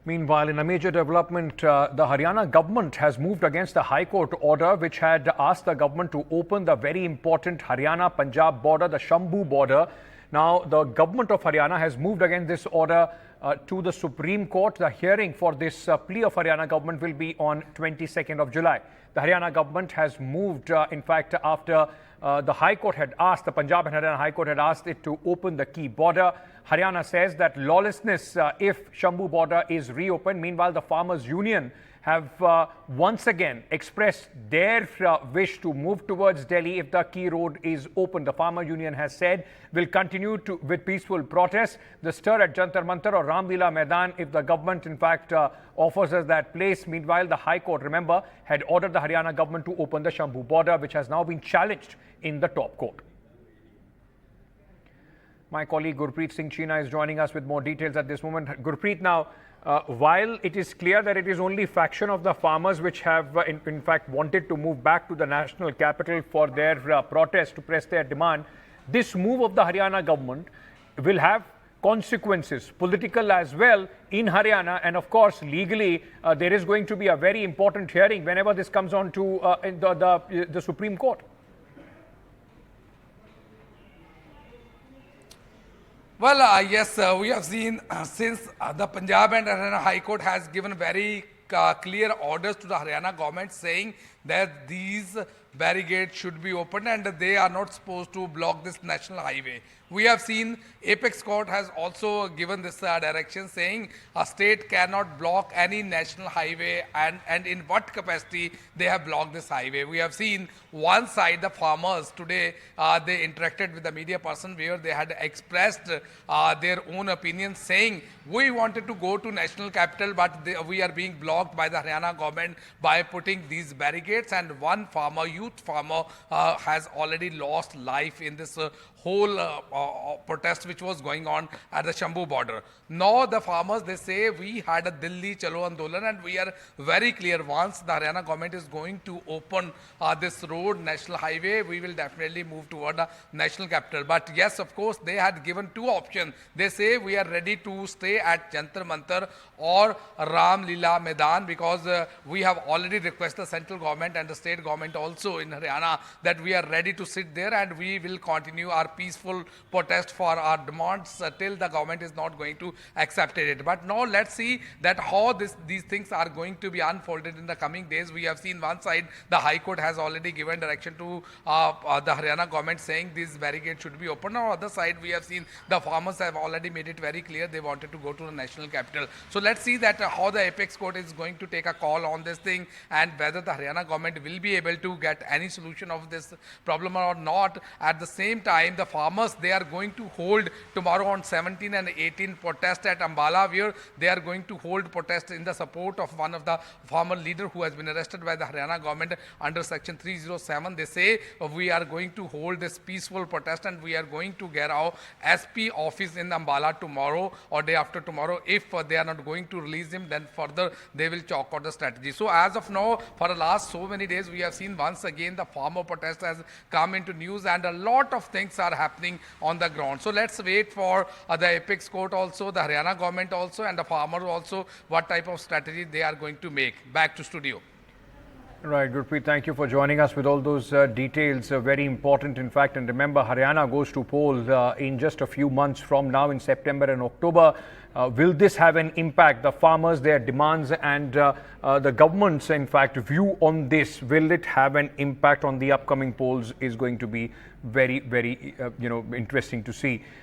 Meanwhile, in a major development, the Haryana government has moved against the High Court order which had asked the government to open the very important Haryana-Punjab border, the Shambhu border. Now, the government of Haryana has moved against this order to the Supreme Court. The hearing for this plea of Haryana government will be on 22nd of July. The Haryana government has moved, in fact, after the High Court had asked, the Punjab and Haryana High Court had asked it to open the key border. Haryana says that lawlessness if Shambhu border is reopened. Meanwhile, the Farmers Union have once again expressed their wish to move towards Delhi if the key road is open. The Farmer Union has said will continue with peaceful protests. The stir at Jantar Mantar or Ram Leela Maidan if the government in fact offers us that place. Meanwhile, the High Court, remember, had ordered the Haryana government to open the Shambhu border, which has now been challenged in the top court. My colleague Gurpreet Singh Cheena is joining us with more details at this moment. Gurpreet, now, while it is clear that it is only faction of the farmers which have in fact wanted to move back to the national capital for their protest to press their demand, this move of the Haryana government will have consequences, political as well, in Haryana, and of course legally there is going to be a very important hearing whenever this comes on to the Supreme Court. Well, yes, we have seen since the Punjab and Haryana High Court has given very clear orders to the Haryana government saying that these barricades should be opened and they are not supposed to block this national highway. We have seen Apex Court has also given this direction saying a state cannot block any national highway and in what capacity they have blocked this highway. We have seen one side, the farmers today, they interacted with the media person where they had expressed their own opinion saying we wanted to go to national capital but we are being blocked by the Haryana government by putting these barricades, and one farmer, youth farmer, has already lost life in this whole protest which was going on at the Shambhu border. Now the farmers, they say we had a Delhi Chalo Andolan and we are very clear once the Haryana government is going to open this road, national highway, we will definitely move toward the national capital. But yes, of course, they had given two options. They say we are ready to stay at Jantar Mantar or Ram Leela Maidan because we have already requested the central government and the state government also in Haryana that we are ready to sit there and we will continue our peaceful protest for our demands till the government is not going to accept it. But now let's see that how these things are going to be unfolded in the coming days. We have seen one side, the High Court has already given direction to the Haryana government saying these barricades should be opened. On the other side, we have seen the farmers have already made it very clear they wanted to go to the national capital. So let's see that how the Apex Court is going to take a call on this thing and whether the Haryana government will be able to get any solution of this problem or not. At the same time, the farmers, they are going to hold tomorrow on 17 and 18 protest at Ambala, where they are going to hold protest in the support of one of the farmer leader who has been arrested by the Haryana government under section 307. They say we are going to hold this peaceful protest and we are going to get our SP office in Ambala tomorrow or day after tomorrow. If they are not going to release him, then further they will chalk out the strategy. So as of now, for the last so many days, we have seen once again the farmer protest has come into news and a lot of things are happening on the ground. So let's wait for the Apex Court also, the Haryana government also, and the farmers also, what type of strategy they are going to make. Back to studio. Right, Gurpreet, thank you for joining us with all those details. Very important, in fact. And remember, Haryana goes to poll in just a few months from now in September and October. Will this have an impact? The farmers, their demands and the government's, in fact, view on this, will it have an impact on the upcoming polls is going to be very, very, interesting to see.